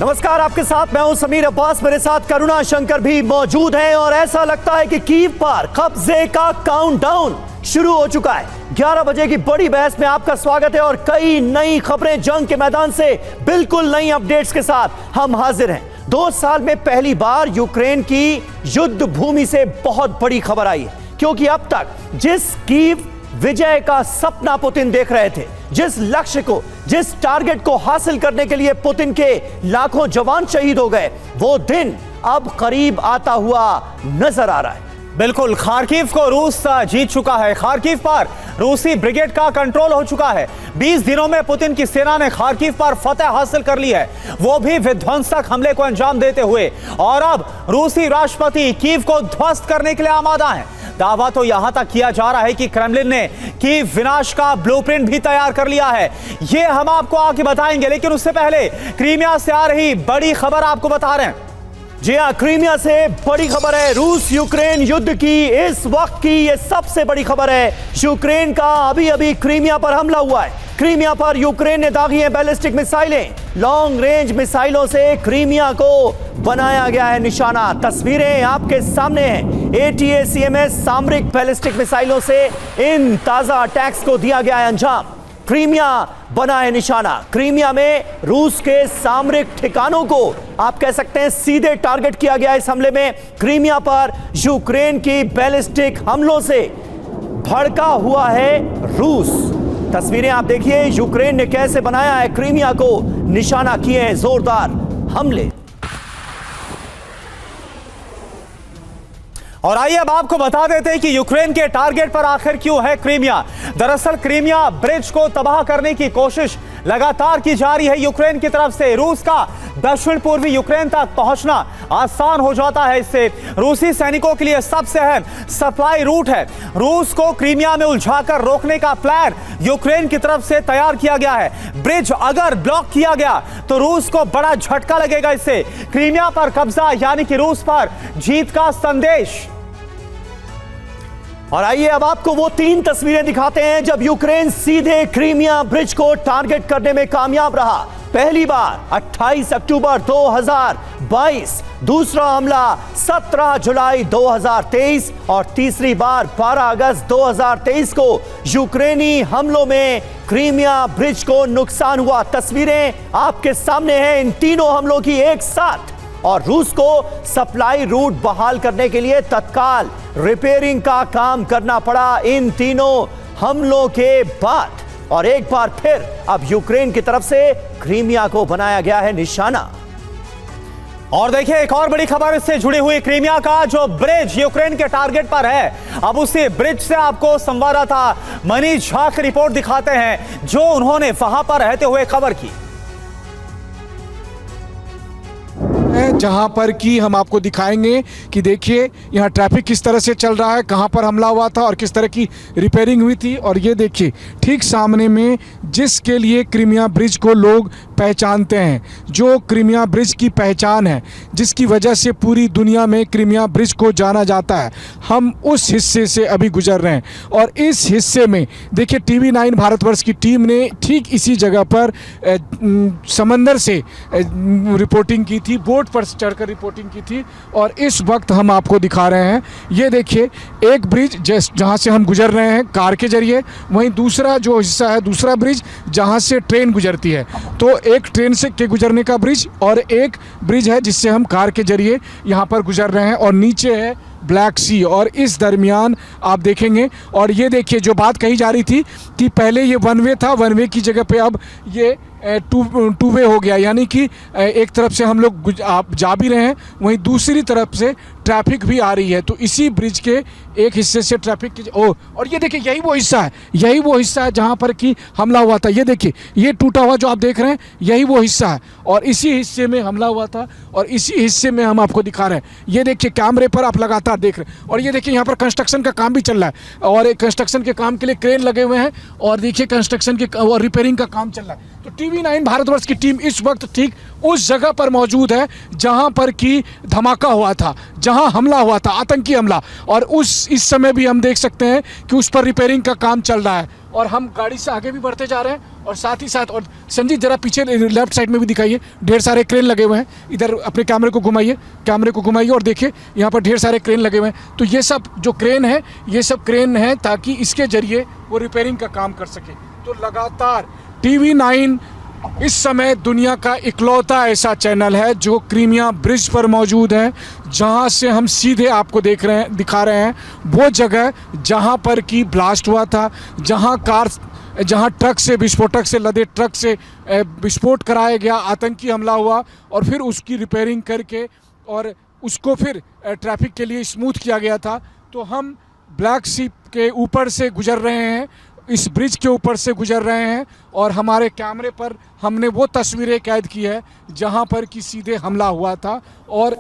नमस्कार, आपके साथ मैं हूं समीर अब्बास। मेरे साथ करुणा शंकर भी मौजूद हैं और ऐसा लगता है कि कीव पर कब्जे का काउंटडाउन शुरू हो चुका है। 11 बजे की बड़ी बहस में आपका स्वागत है और कई नई खबरें जंग के मैदान से बिल्कुल नई अपडेट्स के साथ हम हाजिर हैं। 2 साल में पहली बार यूक्रेन की युद्ध भूमि से बहुत बड़ी खबर आई है, क्योंकि अब तक जिस कीव विजय का सपना पुतिन देख रहे थे, जिस लक्ष्य को, जिस टारगेट को हासिल करने के लिए पुतिन के लाखों जवान शहीद हो गए, वो दिन अब करीब आता हुआ नजर आ रहा है। बिल्कुल, खार्किव को रूस जीत चुका है। खार्किव पर रूसी ब्रिगेड का कंट्रोल हो चुका है। 20 दिनों में पुतिन की सेना ने खार्किव पर फतह हासिल कर ली है, वो भी विध्वंसक हमले को अंजाम देते हुए। और अब रूसी राष्ट्रपति कीव को ध्वस्त करने के लिए आमादा है। दावा तो यहां तक किया जा रहा है कि क्रेमलिन ने कीव विनाश का ब्लूप्रिंट भी तैयार कर लिया है। ये हम आपको आगे बताएंगे, लेकिन उससे पहले क्रीमिया से आ रही बड़ी खबर आपको बता रहे हैं। जी हां, क्रीमिया से बड़ी खबर है। रूस यूक्रेन युद्ध की इस वक्त की यह सबसे बड़ी खबर है। यूक्रेन का अभी क्रीमिया पर हमला हुआ है। क्रीमिया पर यूक्रेन ने दागी है बैलिस्टिक मिसाइलें। लॉन्ग रेंज मिसाइलों से क्रीमिया को बनाया गया है निशाना। तस्वीरें आपके सामने हैं। ATACMS सामरिक बैलिस्टिक मिसाइलों से इन ताजा अटैक्स को दिया गया है अंजाम। क्रीमिया बना है निशाना। क्रीमिया में रूस के सामरिक ठिकानों को आप कह सकते हैं सीधे टारगेट किया गया इस हमले में। क्रीमिया पर यूक्रेन की बैलिस्टिक हमलों से भड़का हुआ है रूस। तस्वीरें आप देखिए, यूक्रेन ने कैसे बनाया है क्रीमिया को निशाना, किए हैं जोरदार हमले। और आइए अब आपको बता देते हैं कि यूक्रेन के टारगेट पर आखिर क्यों है क्रीमिया। दरअसल क्रीमिया ब्रिज को तबाह करने की कोशिश लगातार की जा रही है यूक्रेन की तरफ से। रूस का दक्षिण पूर्वी यूक्रेन तक पहुंचना आसान हो जाता है इससे। रूसी सैनिकों के लिए सबसे अहम सप्लाई रूट है। रूस को क्रीमिया में उलझाकर रोकने का प्लान यूक्रेन की तरफ से तैयार किया गया है। ब्रिज अगर ब्लॉक किया गया तो रूस को बड़ा झटका लगेगा इससे। क्रीमिया पर कब्जा यानी कि रूस पर जीत का संदेश। और आइए अब आपको वो 3 तस्वीरें दिखाते हैं जब यूक्रेन सीधे क्रीमिया ब्रिज को टारगेट करने में कामयाब रहा। पहली बार 28 अक्टूबर 2022, दूसरा हमला 17 जुलाई 2023 और तीसरी बार 12 अगस्त 2023 को यूक्रेनी हमलों में क्रीमिया ब्रिज को नुकसान हुआ। तस्वीरें आपके सामने हैं इन तीनों हमलों की एक साथ। और रूस को सप्लाई रूट बहाल करने के लिए तत्काल रिपेयरिंग का काम करना पड़ा इन तीनों हमलों के बाद। और एक बार फिर अब यूक्रेन की तरफ से क्रीमिया को बनाया गया है निशाना। और देखिए एक और बड़ी खबर इससे जुड़ी हुई, क्रीमिया का जो ब्रिज यूक्रेन के टारगेट पर है, अब उसी ब्रिज से आपको संवाददाता मनीष झा की रिपोर्ट दिखाते हैं जो उन्होंने वहां पर रहते हुए खबर की। जहां पर कि हम आपको दिखाएंगे कि देखिए यहाँ ट्रैफिक किस तरह से चल रहा है, कहां पर हमला हुआ था और किस तरह की रिपेयरिंग हुई थी। और ये देखिए ठीक सामने में जिसके लिए क्रीमिया ब्रिज को लोग पहचानते हैं, जो क्रीमिया ब्रिज की पहचान है, जिसकी वजह से पूरी दुनिया में क्रीमिया ब्रिज को जाना जाता है, हम उस हिस्से से अभी गुजर रहे हैं। और इस हिस्से में देखिए TV9 भारतवर्ष की टीम ने ठीक इसी जगह पर समंदर से रिपोर्टिंग की थी, बोट पर चढ़कर रिपोर्टिंग की थी। और इस वक्त हम आपको दिखा रहे हैं, ये देखिए एक ब्रिज जहां से हम गुजर रहे हैं कार के जरिए, वहीं दूसरा जो हिस्सा है दूसरा ब्रिज जहां से ट्रेन गुजरती है। तो एक ट्रेन से के गुजरने का ब्रिज और एक ब्रिज है जिससे हम कार के जरिए यहाँ पर गुजर रहे हैं। और नीचे है ब्लैक सी और इस दरमियान आप देखेंगे। और ये देखिए जो बात कही जा रही थी कि पहले ये वन वे था, वन वे की जगह पे अब ये टू वे हो गया, यानी कि एक तरफ से हम लोग आप जा भी रहे हैं, वहीं दूसरी तरफ से ट्रैफिक भी आ रही है। तो इसी ब्रिज के एक हिस्से से ट्रैफिक की और ये देखिए यही वो हिस्सा है, यही वो हिस्सा है जहाँ पर कि हमला हुआ था। ये देखिए ये टूटा हुआ जो आप देख रहे हैं यही वो हिस्सा है और इसी हिस्से में हमला हुआ था और इसी हिस्से में हम आपको दिखा रहे हैं। ये देखिए कैमरे पर आप लगातार देख रहे हैं। और ये देखिए यहाँ पर कंस्ट्रक्शन का काम भी चल रहा है और एक कंस्ट्रक्शन के काम के लिए क्रेन लगे हुए हैं और देखिए कंस्ट्रक्शन के और रिपेयरिंग का काम चल रहा है। तो TV9 भारतवर्ष की टीम इस वक्त ठीक उस जगह पर मौजूद है जहां पर कि धमाका हुआ था, जहां हमला हुआ था, आतंकी हमला। और इस समय भी हम देख सकते हैं कि उस पर रिपेयरिंग का काम चल रहा है और हम गाड़ी से आगे भी बढ़ते जा रहे हैं और साथ ही साथ, और संजीत जरा पीछे लेफ्ट साइड में भी दिखाइए, ढेर सारे क्रेन लगे हुए हैं। इधर अपने कैमरे को घुमाइए और देखिए यहाँ पर ढेर सारे क्रेन लगे हुए हैं। तो ये सब जो क्रेन है, ये सब क्रेन है ताकि इसके जरिए वो रिपेयरिंग का काम कर सके। तो लगातार TV9 इस समय दुनिया का इकलौता ऐसा चैनल है जो क्रीमिया ब्रिज पर मौजूद है, जहां से हम सीधे आपको दिखा रहे हैं वो जगह जहां पर कि ब्लास्ट हुआ था, जहां ट्रक से, विस्फोटक से लदे ट्रक से विस्फोट कराया गया, आतंकी हमला हुआ और फिर उसकी रिपेयरिंग करके और उसको फिर ट्रैफिक के लिए स्मूथ किया गया था। तो हम ब्लैक सी के ऊपर से गुजर रहे हैं, इस ब्रिज के ऊपर से गुजर रहे हैं और हमारे कैमरे पर हमने वो तस्वीरें कैद की है जहां पर कि सीधे हमला हुआ था। और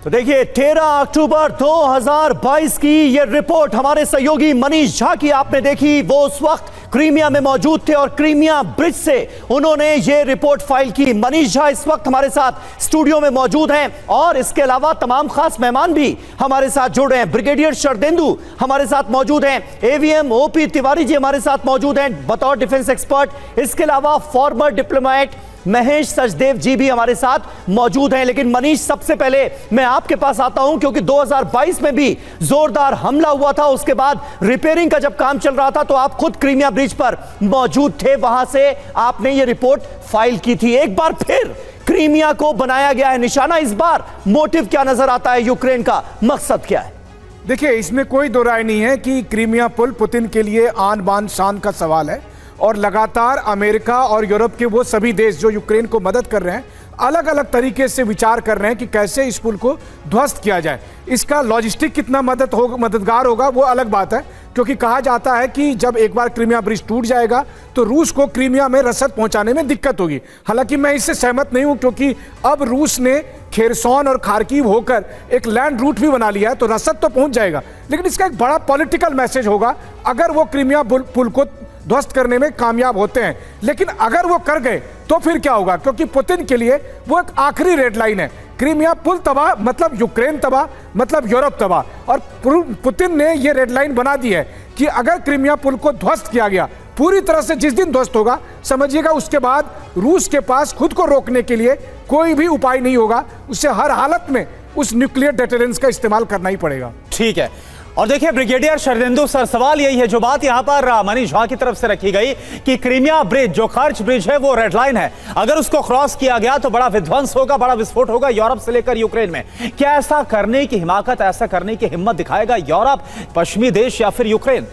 तो देखिए 13 अक्टूबर 2022 की ये रिपोर्ट हमारे सहयोगी मनीष झा की आपने देखी। वो उस वक्त क्रीमिया में मौजूद थे और क्रीमिया ब्रिज से उन्होंने ये रिपोर्ट फाइल की। मनीष झा इस वक्त हमारे साथ स्टूडियो में मौजूद हैं और इसके अलावा तमाम खास मेहमान भी हमारे साथ जुड़ रहे हैं। ब्रिगेडियर शरदेंदु हमारे साथ मौजूद हैं, AVM OP तिवारी जी हमारे साथ मौजूद हैं बतौर डिफेंस एक्सपर्ट। इसके अलावा फॉर्मर डिप्लोमेट महेश सचदेव जी भी हमारे साथ मौजूद हैं। लेकिन मनीष, सबसे पहले मैं आपके पास आता हूं क्योंकि 2022 में भी जोरदार हमला हुआ था, उसके बाद रिपेयरिंग का जब काम चल रहा था तो आप खुद क्रीमिया ब्रिज पर मौजूद थे, वहां से आपने ये रिपोर्ट फाइल की थी। एक बार फिर क्रीमिया को बनाया गया है निशाना, इस बार मोटिव क्या नजर आता है, यूक्रेन का मकसद क्या है? देखिए, इसमें कोई दो राय नहीं है कि क्रीमिया पुल पुतिन के लिए आन बान शान का सवाल है और लगातार अमेरिका और यूरोप के वो सभी देश जो यूक्रेन को मदद कर रहे हैं, अलग अलग तरीके से विचार कर रहे हैं कि कैसे इस पुल को ध्वस्त किया जाए। इसका लॉजिस्टिक कितना मददगार होगा वो अलग बात है, क्योंकि कहा जाता है कि जब एक बार क्रीमिया ब्रिज टूट जाएगा तो रूस को क्रीमिया में रसद पहुंचाने में दिक्कत होगी। हालांकि मैं इससे सहमत नहीं हूं, क्योंकि अब रूस ने खेरसोन और खार्किव होकर एक लैंड रूट भी बना लिया है, तो रसद तो पहुंच जाएगा। लेकिन इसका एक बड़ा पॉलिटिकल मैसेज होगा अगर वो क्रीमिया पुल को ध्वस्त करने में कामयाब होते हैं। लेकिन अगर वो कर गए तो फिर क्या होगा, क्योंकि पुतिन के लिए वो एक आखिरी रेड लाइन है। क्रीमिया पुल तबाह मतलब यूक्रेन तबाह, मतलब यूरोप तबाह। और पुतिन ने ये रेड लाइन बना दी है कि अगर क्रीमिया पुल को ध्वस्त किया गया पूरी तरह से, जिस दिन ध्वस्त होगा समझिएगा उसके बाद रूस के पास खुद को रोकने के लिए कोई भी उपाय नहीं होगा, उसे हर हालत में उस न्यूक्लियर डेटरेंस का इस्तेमाल करना ही पड़ेगा। ठीक है। और देखिए ब्रिगेडियर शरदेंदु सर, सवाल यही है, जो बात यहां पर मनीष झा की तरफ से रखी गई कि क्रीमिया ब्रिज जो खर्च ब्रिज है वो रेड लाइन है, अगर उसको क्रॉस किया गया तो बड़ा विध्वंस होगा, बड़ा विस्फोट होगा यूरोप से लेकर यूक्रेन में। क्या ऐसा करने की हिमाकत, ऐसा करने की हिम्मत दिखाएगा यूरोप, पश्चिमी देश या फिर यूक्रेन?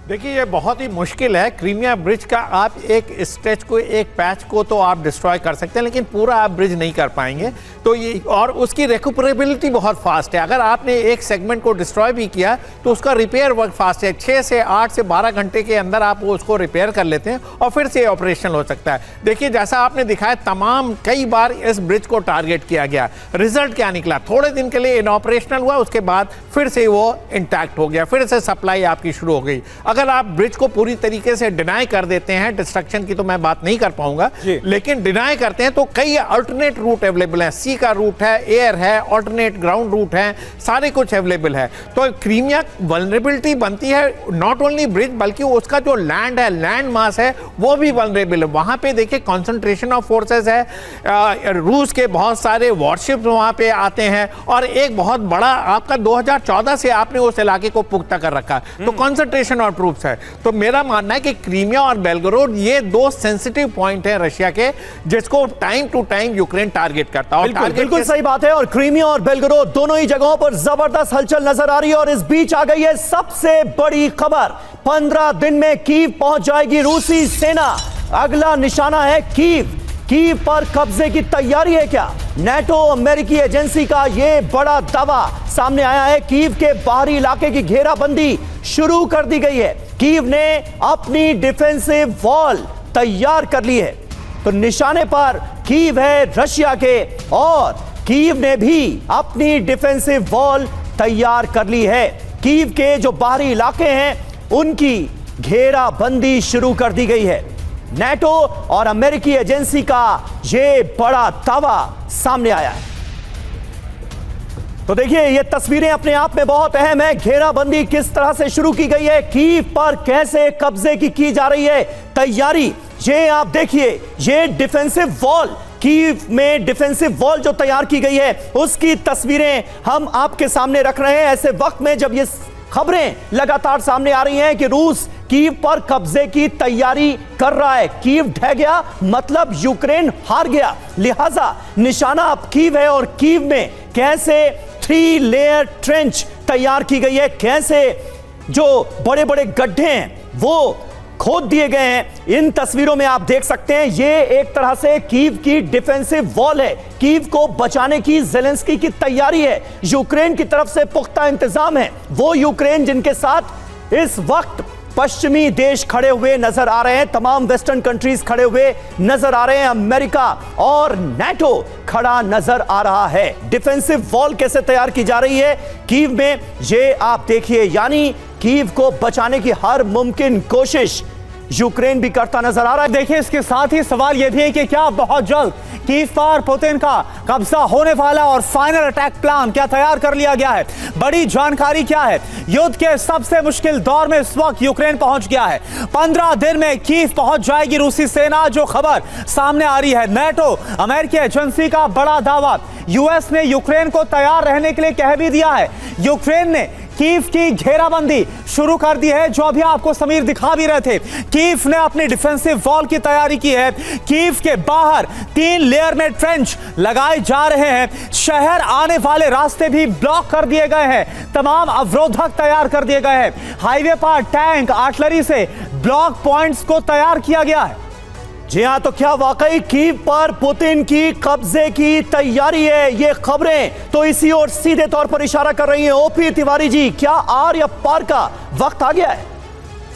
देखिए, ये बहुत ही मुश्किल है। क्रीमिया ब्रिज का आप एक स्ट्रेच को, एक पैच को तो आप डिस्ट्रॉय कर सकते हैं, लेकिन पूरा आप ब्रिज नहीं कर पाएंगे। तो ये, और उसकी रिकवरेबिलिटी बहुत फास्ट है। अगर आपने एक सेगमेंट को डिस्ट्रॉय भी किया तो उसका रिपेयर वर्क फास्ट है। 6 से 8 से 12 घंटे के अंदर आप उसको रिपेयर कर लेते हैं और फिर से ऑपरेशनल हो सकता है। देखिए, जैसा आपने दिखाया, तमाम कई बार इस ब्रिज को टारगेट किया गया, रिजल्ट क्या निकला? थोड़े दिन के लिए इनऑपरेशनल हुआ, उसके बाद फिर से वो इंटैक्ट हो गया, फिर से सप्लाई आपकी शुरू हो गई। अगर आप ब्रिज को पूरी तरीके से डिनाई कर देते हैं, डिस्ट्रक्शन की तो मैं बात नहीं कर पाऊंगा, लेकिन डिनाई करते हैं तो कई अल्टरनेट रूट अवेलेबल हैं। सी का रूट है, एयर है, अल्टरनेट ग्राउंड रूट है, सारे कुछ अवेलेबल है। तो क्रीमिया वल्नरेबिलिटी बनती है, नॉट ओनली ब्रिज बल्कि उसका जो लैंड है, लैंड मास है, वो भी वल्नरेबल है। वहां पे देखिए कंसंट्रेशन ऑफ फोर्सेस है, रूस के बहुत सारे वॉरशिप्स वहां पे आते हैं और एक बहुत बड़ा आपका 2014 से आपने उस इलाके को पुख्ता कर रखा, तो कंसंट्रेशन ऑफ ट्रूप्स है। तो मेरा मानना है कि क्रीमिया और बेलगोरोड ये दो सेंसिटिव पॉइंट है रशिया के, जिसको time to time Ukraine target करता है। बिल्कुल सही बात है। और क्रीमिया और बेलगोरोड दोनों ही जगहों पर जबरदस्त हलचल नजर आ रही है। और इस बीच आ गई है सबसे बड़ी खबर, 15 दिन में कीव पहुंच जाएगी रूसी सेना। अगला निशाना है कीव। कीव पर कब्जे की तैयारी है क्या? नेटो अमेरिकी एजेंसी का यह बड़ा दावा सामने आया है। कीव के बाहरी इलाके की घेराबंदी शुरू कर दी गई है। कीव ने अपनी डिफेंसिव वॉल तैयार कर ली है। तो निशाने पर कीव है रशिया के, और कीव ने भी अपनी डिफेंसिव वॉल तैयार कर ली है। कीव के जो बाहरी इलाके हैं उनकी घेराबंदी शुरू कर दी गई है। नेटो और अमेरिकी एजेंसी का यह बड़ा दावा सामने आया है। तो देखिए ये तस्वीरें अपने आप में बहुत अहम है। घेराबंदी किस तरह से शुरू की गई है, कीव पर कैसे कब्जे की जा रही है तैयारी, ये आप देखिए। ये डिफेंसिव वॉल, कीव में डिफेंसिव वॉल जो तैयार की गई है उसकी तस्वीरें हम आपके सामने रख रहे हैं ऐसे वक्त में जब ये खबरें लगातार सामने आ रही हैं कि रूस कीव पर कब्जे की तैयारी कर रहा है। कीव ढह गया मतलब यूक्रेन हार गया, लिहाजा निशाना अब कीव है। और कीव में कैसे 3 लेयर ट्रेंच तैयार की गई है, कैसे जो बड़े बड़े गड्ढे हैं वो खोद दिए गए हैं। इन तस्वीरों में आप देख सकते हैं ये एक तरह से कीव की डिफेंसिव वॉल है। कीव को बचाने की ज़ेलेंस्की की तैयारी है। यूक्रेन की तरफ से पुख्ता इंतजाम है। वो यूक्रेन जिनके साथ इस वक्त पश्चिमी देश खड़े हुए नजर आ रहे हैं, तमाम वेस्टर्न कंट्रीज खड़े हुए नजर आ रहे हैं, अमेरिका और नाटो खड़ा नजर आ रहा है। डिफेंसिव वॉल कैसे तैयार की जा रही है कीव में, ये आप देखिए। यानी कीव को बचाने की हर मुमकिन कोशिश यूक्रेन भी करता नजर आ रहा है। देखिए इसके साथ ही सवाल यह भी है कि क्या बहुत जल्द कीव पर पुतिन का कब्जा होने वाला और फाइनल अटैक प्लान क्या तैयार कर लिया गया है। बड़ी जानकारी क्या है, युद्ध के सबसे मुश्किल दौर में इस वक्त यूक्रेन पहुंच गया है। 15 दिन में कीव पहुंच जाएगी रूसी सेना, जो खबर सामने आ रही है। नाटो अमेरिकी एजेंसी का बड़ा दावा, यूएस ने यूक्रेन को तैयार रहने के लिए कह भी दिया है। यूक्रेन ने कीव की घेराबंदी शुरू कर दी है, जो अभी आपको समीर दिखा भी रहे थे। कीव ने अपनी डिफेंसिव वॉल की तैयारी की है। कीव के बाहर 3 लेयर में ट्रेंच लगाए जा रहे हैं। शहर आने वाले रास्ते भी ब्लॉक कर दिए गए हैं। तमाम अवरोधक तैयार कर दिए गए हैं। हाईवे पर टैंक आर्टिलरी से ब्लॉक पॉइंट्स को तैयार किया गया है। जी हां, तो क्या वाकई कीव पर पुतिन की कब्जे की तैयारी है? ये खबरें तो इसी ओर सीधे तौर पर इशारा कर रही हैं। ओपी तिवारी जी, क्या आर या पार का वक्त आ गया है?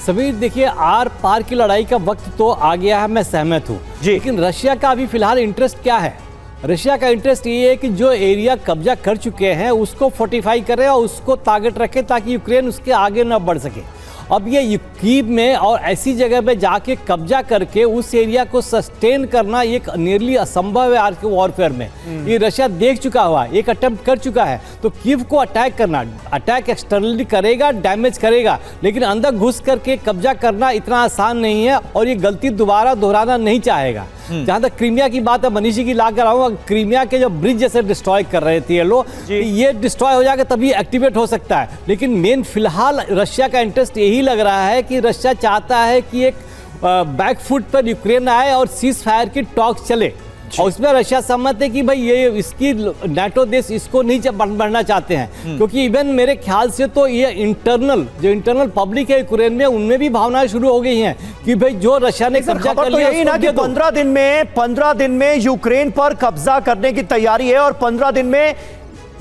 समीर देखिए, आर पार की लड़ाई का वक्त तो आ गया है, मैं सहमत हूँ जी। लेकिन रशिया का अभी फिलहाल इंटरेस्ट क्या है? रशिया का इंटरेस्ट ये है कि जो एरिया कब्जा कर चुके हैं उसको फोर्टिफाई करें और उसको टारगेट रखें ताकि यूक्रेन उसके आगे न बढ़ सके। अब ये कीव में और ऐसी जगह पे जाके कब्जा करके उस एरिया को सस्टेन करना एक नियरली असंभव है आज के वॉरफेयर में। ये रशिया देख चुका हुआ है, एक अटेम्प्ट कर चुका है। तो कीव को अटैक करना, अटैक एक्सटर्नली करेगा, डैमेज करेगा, लेकिन अंदर घुस करके कब्जा करना इतना आसान नहीं है और ये गलती दोबारा दोहराना नहीं चाहेगा। जहां तक क्रीमिया की बात है, मनीषी की ला कर आऊंगा, क्रीमिया के जो ब्रिज जैसे डिस्ट्रॉय कर रहे थे ये लोग, ये डिस्ट्रॉय हो जाएगा तभी एक्टिवेट हो सकता है। लेकिन मेन फिलहाल रशिया का इंटरेस्ट यही लग रहा है कि रशिया चाहता है कि एक बैकफुट पर यूक्रेन आए और सीज फायर की टॉक चले। और उसमें रशिया सहमत है कि भाई ये इसकी नाटो देश इसको नहीं बढ़ना चाहते हैं, क्योंकि इवन मेरे ख्याल से तो ये इंटरनल पब्लिक है यूक्रेन में, उनमें भी भावनाएं शुरू हो गई हैं कि भाई जो रशिया ने कब्जा कर लिया, यही ना कि 15 दिन में यूक्रेन पर कब्जा करने की तैयारी है और 15 दिन में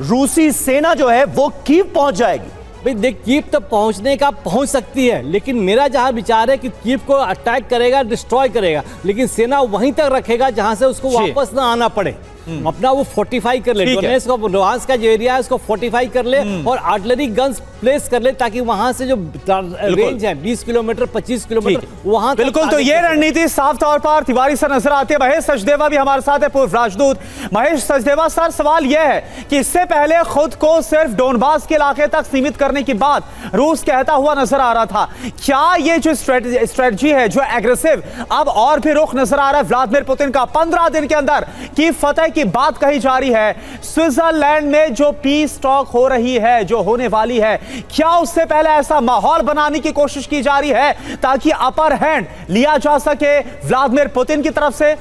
रूसी सेना जो है वो कीव पहुंच जाएगी। भाई देख, कीव तक पहुंचने का पहुंच सकती है, लेकिन मेरा जहां विचार है कि कीव को अटैक करेगा, डिस्ट्रॉय करेगा, लेकिन सेना वहीं तक रखेगा जहां से उसको वापस ना आना पड़े। अपना वो फोर्टिफाई कर ले, डोनेट्स्क का जो एरिया है उसको फोर्टिफाई कर ले और आर्टिलरी गन्स प्लेस कर ले ताकि वहां से जो रेंज है 20 किलोमीटर 25 किलोमीटर वहां बिल्कुल। तो ये रणनीति साफ तौर पर तिवारी सर नजर आती है। महेश सचदेवा भी हमारे साथ है, पूर्व राजदूत। महेश सचदेवा सर, सवाल यह है कि इससे पहले खुद को सिर्फ डोनबास के इलाके तक सीमित करने की बात रूस कहता हुआ नजर आ रहा था। क्या ये जो स्ट्रेटजी है, जो एग्रेसिव, अब और भी रुख नजर आ रहा है व्लादिमीर पुतिन का? 15 दिन के अंदर की फतह की बात कही जा रही है। स्विट्जरलैंड में जो पीस टॉक हो रही है, जो होने वाली है, क्या उससे पहले ऐसा माहौल बनाने की कोशिश की जा रही है ताकि अपर हैंड लिया जा सके व्लादिमीर पुतिन की तरफ से?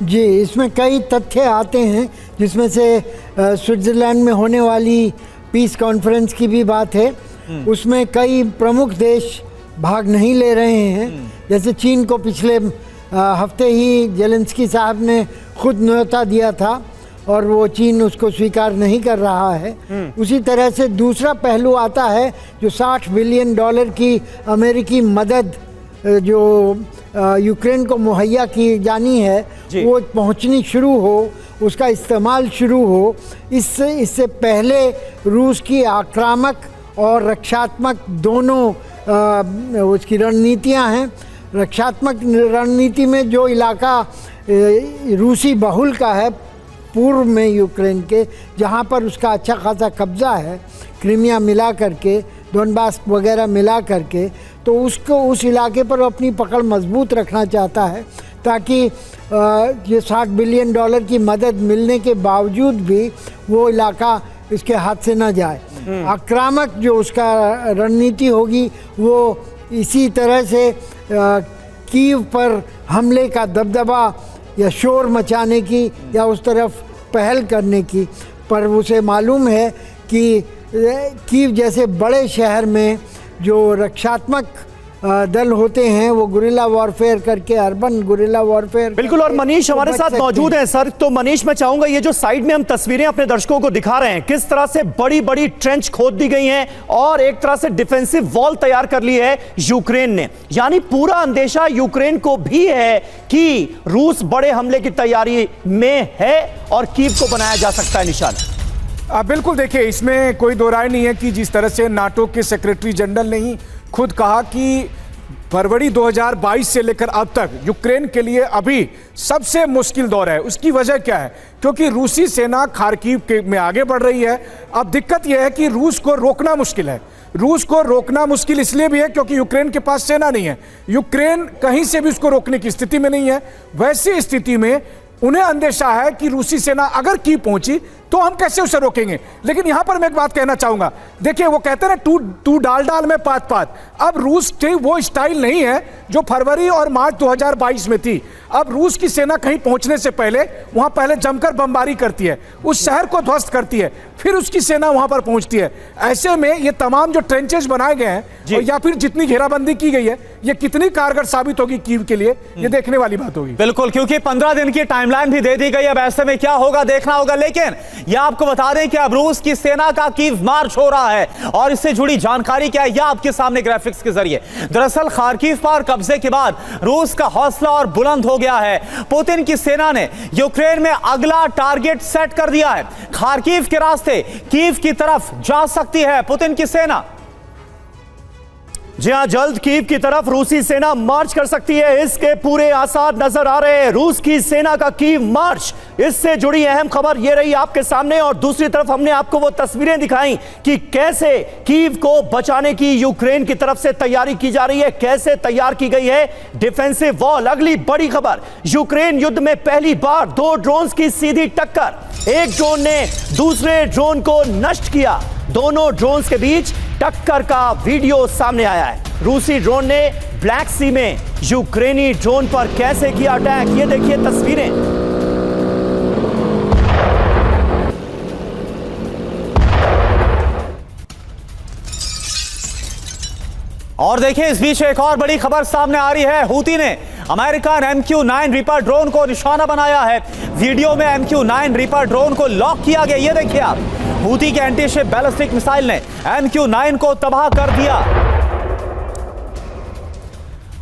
जी, इसमें कई तथ्य आते हैं, जिसमें से स्विट्जरलैंड में होने वाली पीस कॉन्फ्रेंस की भी बात है। उसमें कई प्रमुख देश भाग नहीं ले रहे हैं। जैसे चीन को पिछले हफ्ते ही ज़ेलेंस्की साहब ने खुद न्योता दिया था और वो चीन उसको स्वीकार नहीं कर रहा है। उसी तरह से दूसरा पहलू आता है, जो $60 बिलियन की अमेरिकी मदद जो यूक्रेन को मुहैया की जानी है, वो पहुंचनी शुरू हो, उसका इस्तेमाल शुरू हो। इससे पहले रूस की आक्रामक और रक्षात्मक दोनों उसकी रणनीतियां हैं। रक्षात्मक रणनीति में जो इलाका रूसी बहुल का है, पूर्व में यूक्रेन के, जहाँ पर उसका अच्छा खासा कब्जा है, क्रीमिया मिला करके, डोनबास वगैरह मिला करके, तो उसको उस इलाके पर अपनी पकड़ मजबूत रखना चाहता है, ताकि ये $60 बिलियन की मदद मिलने के बावजूद भी वो इलाका इसके हाथ से ना जाए। आक्रामक जो उसका रणनीति होगी वो इसी तरह से कीव पर हमले का दबदबा या शोर मचाने की या उस तरफ पहल करने की, पर उसे मालूम है कि कीव जैसे बड़े शहर में जो रक्षात्मक दल होते हैं वो गुरिल्ला वॉरफेयर करके, अर्बन गुरिल्ला वॉरफेयर। बिल्कुल, और मनीष हमारे साथ मौजूद हैं सर। तो मनीष, मैं चाहूंगा ये जो साइड में हम तस्वीरें अपने दर्शकों को दिखा रहे हैं, किस तरह से बड़ी बड़ी ट्रेंच खोद दी गई हैं और एक तरह से डिफेंसिव वॉल तैयार कर ली है यूक्रेन ने। यानी पूरा अंदेशा यूक्रेन को भी है कि रूस बड़े हमले की तैयारी में है और कीव को बनाया जा सकता है निशाना। बिल्कुल, देखिए इसमें कोई दो राय नहीं है कि जिस तरह से नाटो के सेक्रेटरी जनरल ने ही खुद कहा कि फरवरी 2022 से लेकर अब तक यूक्रेन के लिए अभी सबसे मुश्किल दौर है। उसकी वजह क्या है? क्योंकि रूसी सेना खार्किव में आगे बढ़ रही है। अब दिक्कत यह है कि रूस को रोकना मुश्किल है। रूस को रोकना मुश्किल इसलिए भी है क्योंकि यूक्रेन के पास सेना नहीं है। यूक्रेन कहीं से भी उसको रोकने की स्थिति में नहीं है। वैसी स्थिति में उन्हें अंदेशा है कि रूसी सेना अगर की पहुंची तो हम कैसे उसे रोकेंगे। लेकिन यहां पर मैं एक बात कहना चाहूंगा, देखिए वो कहते हैं ना तू डाल डाल में पात पात। अब रूस की वो स्टाइल नहीं है जो फरवरी और मार्च 2022 में थी। अब रूस की सेना कहीं पहुंचने से पहले वहां पहले जमकर बमबारी करती है, उस शहर को ध्वस्त करती है, फिर उसकी सेना वहां पर पहुंचती है। ऐसे में ये तमाम जो ट्रेंचेज बनाए गए हैं और या फिर जितनी घेराबंदी की गई है, ये कितनी कारगर साबित होगी कीव के लिए, ये देखने वाली बात होगी। बिल्कुल, क्योंकि 15 दिन की टाइमलाइन भी दे दी गई। अब ऐसे में क्या होगा देखना होगा। लेकिन यह आपको बता दें कि अब रूस की सेना का कीव मार्च हो रहा है और इससे जुड़ी जानकारी क्या है यह आपके सामने ग्राफिक्स के जरिए। दरअसल खार्किव पर कब्जे के बाद रूस का हौसला और बुलंद हो गया है। पुतिन की सेना ने यूक्रेन में अगला टारगेट सेट कर दिया है। खार्किव के रास्ते कीव की तरफ जा सकती है पुतिन की सेना। जी हां, जल्द कीव की तरफ रूसी सेना मार्च कर सकती है, इसके पूरे आसार नजर आ रहे हैं। रूस की सेना का कीव मार्च, इससे जुड़ी अहम खबर ये रही आपके सामने। और दूसरी तरफ हमने आपको वो तस्वीरें दिखाई कि कैसे कीव को बचाने की यूक्रेन की तरफ से तैयारी की जा रही है, कैसे तैयार की गई है डिफेंसिव वॉल। अगली बड़ी खबर, यूक्रेन युद्ध में पहली बार 2 ड्रोन्स की सीधी टक्कर। एक ड्रोन ने दूसरे ड्रोन को नष्ट किया। दोनों ड्रोन्स के बीच टक्कर का वीडियो सामने आया है। रूसी ड्रोन ने ब्लैक सी में यूक्रेनी ड्रोन पर कैसे किया अटैक, ये देखिए तस्वीरें। और देखिए इस बीच एक और बड़ी खबर सामने आ रही है। हूती ने अमेरिकन MQ-9 रीपर ड्रोन को निशाना बनाया है। वीडियो में MQ-9 रीपर ड्रोन को लॉक किया गया, ये देखिए आप। हूती के एंटी-शिप बैलिस्टिक मिसाइल ने MQ-9 को तबाह कर दिया।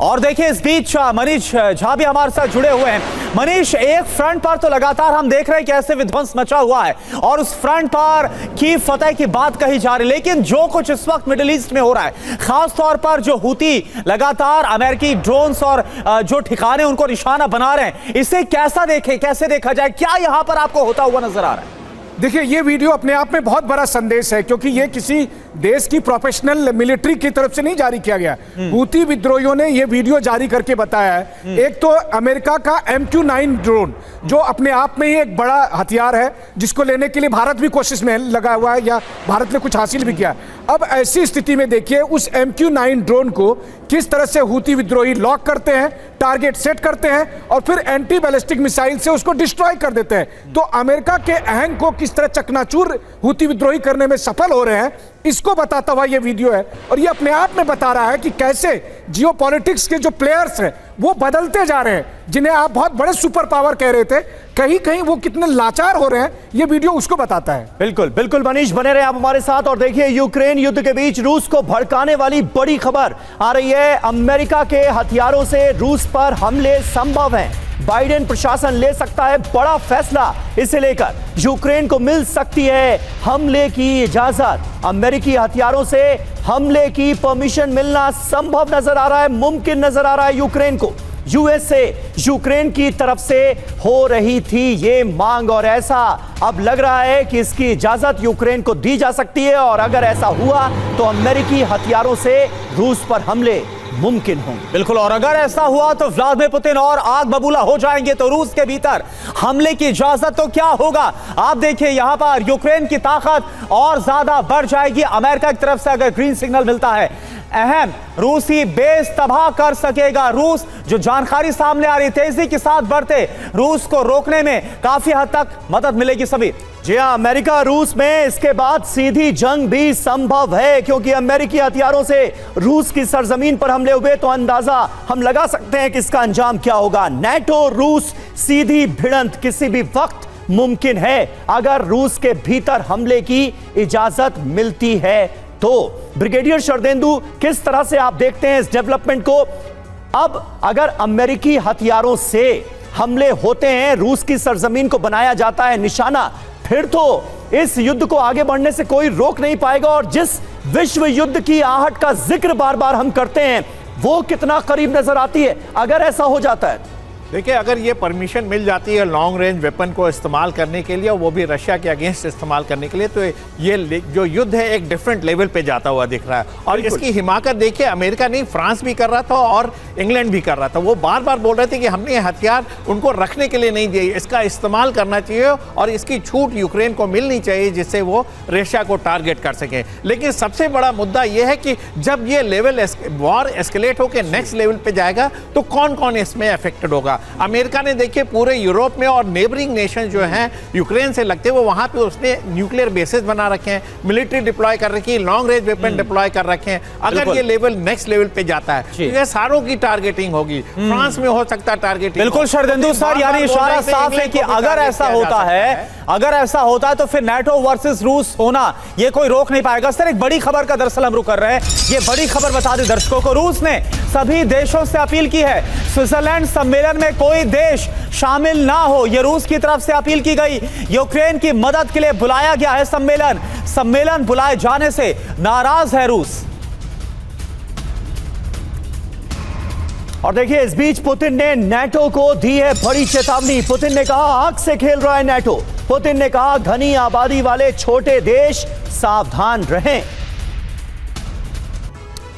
और देखिए इस बीच मनीष झा भी हमारे साथ जुड़े हुए हैं। मनीष, एक फ्रंट पर तो लगातार हम देख रहे हैं कैसे विध्वंस मचा हुआ है और उस फ्रंट पर कीव फतेह की बात कही जा रही है, लेकिन जो कुछ इस वक्त मिडिल ईस्ट में हो रहा है, खास तौर पर जो हूती लगातार अमेरिकी ड्रोन्स और जो ठिकाने उनको निशाना बना रहे हैं, इसे कैसे देखा जाए? क्या यहां पर आपको होता हुआ नजर आ रहा है? देखिए ये वीडियो अपने आप में बहुत बड़ा संदेश है, क्योंकि ये किसी देश की प्रोफेशनल मिलिट्री की तरफ से नहीं जारी किया गया। हूती विद्रोहियों ने ये वीडियो जारी करके बताया है। एक तो अमेरिका का MQ-9 ड्रोन, जो अपने आप में ही एक बड़ा हथियार है, जिसको लेने के लिए भारत भी कोशिश में लगा हुआ है या भारत ने कुछ हासिल भी किया। अब ऐसी स्थिति में देखिए उस MQ-9 ड्रोन को किस तरह से हूती विद्रोही लॉक करते हैं, टारगेट सेट करते हैं और फिर एंटी बैलिस्टिक मिसाइल से उसको डिस्ट्रॉय कर देते हैं। तो अमेरिका के अहंग को किस तरह चकनाचूर हूती विद्रोही करने में सफल हो रहे हैं, इसको बताता हुआ ये वीडियो है। और ये अपने आप में बता रहा है कि कैसे जियोपॉलिटिक्स के जो प्लेयर्स हैं वो बदलते जा रहे हैं, जिन्हें आप बहुत बड़े सुपर पावर कह रहे थे, कहीं कहीं वो कितने लाचार हो रहे हैं, ये वीडियो उसको बताता है। बिल्कुल बिल्कुल मनीष, बने रहे आप हमारे साथ। और देखिए यूक्रेन युद्ध के बीच रूस को भड़काने वाली बड़ी खबर आ रही है। अमेरिका के हथियारों से रूस पर हमले संभव हैं। बाइडेन प्रशासन ले सकता है बड़ा फैसला, इसे लेकर यूक्रेन को मिल सकती है हमले की इजाजत। अमेरिकी हथियारों से हमले की परमिशन मिलना संभव नजर आ रहा है, मुमकिन नजर आ रहा है यूक्रेन को। यूएस से यूक्रेन की तरफ से हो रही थी ये मांग, और ऐसा अब लग रहा है कि इसकी इजाजत यूक्रेन को दी जा सकती है, और अगर ऐसा हुआ तो अमेरिकी हथियारों से रूस पर हमले मुमकिन होंगे। बिल्कुल, और अगर ऐसा हुआ तो व्लादिमीर पुतिन और आग बबूला हो जाएंगे, तो रूस के भीतर हमले की इजाजत तो क्या होगा। आप देखिए यहां पर यूक्रेन की ताकत और ज्यादा बढ़ जाएगी। अमेरिका की तरफ से अगर ग्रीन सिग्नल मिलता है, अहम रूसी बेस तबाह कर सकेगा रूस। जो जानकारी सामने आ रही, तेजी के साथ बढ़ते रूस को रोकने में काफी हद तक मदद मिलेगी सभी। जी हां, अमेरिका रूस में इसके बाद सीधी जंग भी संभव है, क्योंकि अमेरिकी हथियारों से रूस की सरजमीन पर हमले हुए तो अंदाजा हम लगा सकते हैं कि इसका अंजाम क्या होगा। नाटो रूस सीधी भिड़ंत किसी भी वक्त मुमकिन है अगर रूस के भीतर हमले की इजाजत मिलती है तो। ब्रिगेडियर शरदेंदु, किस तरह से आप देखते हैं इस डेवलपमेंट को? अब अगर अमेरिकी हथियारों से हमले होते हैं, रूस की सरजमीन को बनाया जाता है निशाना, फिर तो इस युद्ध को आगे बढ़ने से कोई रोक नहीं पाएगा, और जिस विश्व युद्ध की आहट का जिक्र बार बार हम करते हैं वो कितना करीब नजर आती है अगर ऐसा हो जाता है। देखिए, अगर ये परमिशन मिल जाती है लॉन्ग रेंज वेपन को इस्तेमाल करने के लिए, वो भी रशिया के अगेंस्ट इस्तेमाल करने के लिए, तो ये जो युद्ध है एक डिफरेंट लेवल पे जाता हुआ दिख रहा है। और इसकी हिमाकत देखिए, अमेरिका नहीं, फ्रांस भी कर रहा था और इंग्लैंड भी कर रहा था। वो बार बार बोल रहे थे कि हमने ये हथियार उनको रखने के लिए नहीं दिए, इसका इस्तेमाल करना चाहिए और इसकी छूट यूक्रेन को मिलनी चाहिए जिससे वो रशिया को टारगेट कर सकें। लेकिन सबसे बड़ा मुद्दा यह है कि जब ये लेवल वॉर एस्केलेट होकर नेक्स्ट लेवल पे जाएगा तो कौन कौन इसमें अफेक्टेड होगा। अमेरिका ने देखिए पूरे यूरोप में और नेबरिंग नेशन जो हैं यूक्रेन से लगते हैं, वो वहां पे उसने न्यूक्लियर बेसेस बना रखे हैं, मिलिट्री डिप्लॉय कर रखी है, लॉन्ग रेंज वेपन डिप्लॉय कर रखे हैं। अगर ये लेवल नेक्स्ट लेवल पे जाता है तो ये सारों की टारगेटिंग होगी। फ्रांस में हो सकता है टारगेटिंग। बिल्कुल शरदेंदु सर, यानी इशारा साफ है कि अगर ऐसा होता है तो फिर नाटो वर्सेस रूस होना ये कोई रोक नहीं पाएगा। सर, एक बड़ी खबर का दरअसल हम रुक कर रहे हैं। ये बड़ी खबर बता दें दर्शकों को, रूस ने सभी देशों से अपील की है स्विट्जरलैंड सम्मेलन में कोई देश शामिल ना हो। यह रूस की तरफ से अपील की गई। यूक्रेन की मदद के लिए बुलाया गया है सम्मेलन बुलाए जाने से नाराज है रूस। और देखिए, इस बीच पुतिन ने नाटो को दी है बड़ी चेतावनी। पुतिन ने कहा आग से खेल रहा है नाटो। पुतिन ने कहा घनी आबादी वाले छोटे देश सावधान रहें।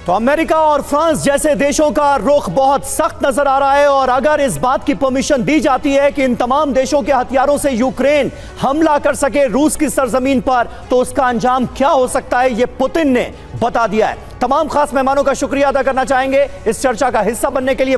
तो अमेरिका और फ्रांस जैसे देशों का रुख बहुत सख्त नजर आ रहा है, और अगर इस बात की परमिशन दी जाती है कि इन तमाम देशों के हथियारों से यूक्रेन हमला कर सके रूस की सरजमीन पर, तो उसका अंजाम क्या हो सकता है ये पुतिन ने बता दिया है। तमाम खास मेहमानों का शुक्रिया अदा करना चाहेंगे इस चर्चा का हिस्सा बनने के लिए।